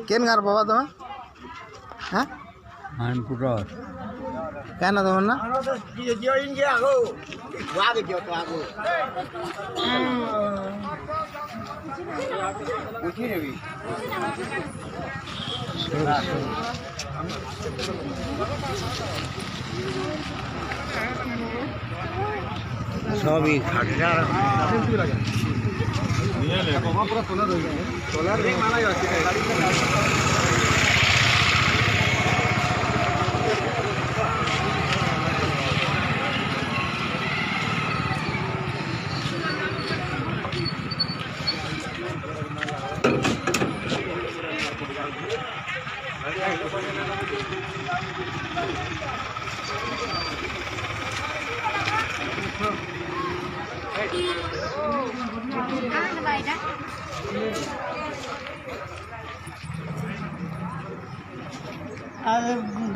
केन गार बाबा तुम्हें हाँ क्या ना तुम्हारा सभी खाटा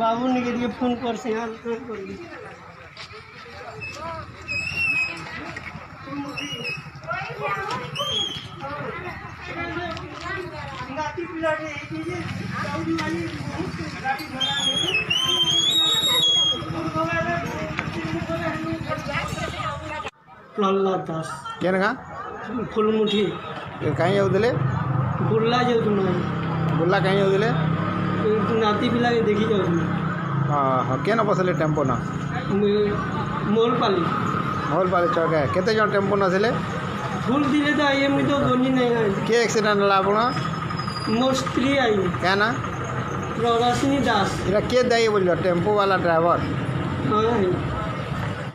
बाबू ने के लिए फोन कर से हाल कर प्रहलाद दास क्या ना फुलमुठी कहीं जाऊले बुर्ला जाऊँ बुर्ला कहीं जाऊले नाती पिला के देखी जाऊँ हाँ हाँ क्या ना बसले टेम्पो ना मोलपाली चौक है केते जन टेम्पो ना सिले भूल दिले तो ये मुझे तो गनी नहीं है के एक्सीडेंट ला आपना मोर स्त्री आई क्या ना रश्मि दास इरा के दाई बोलियो टेम्पो वाला ड्राइवर हाँ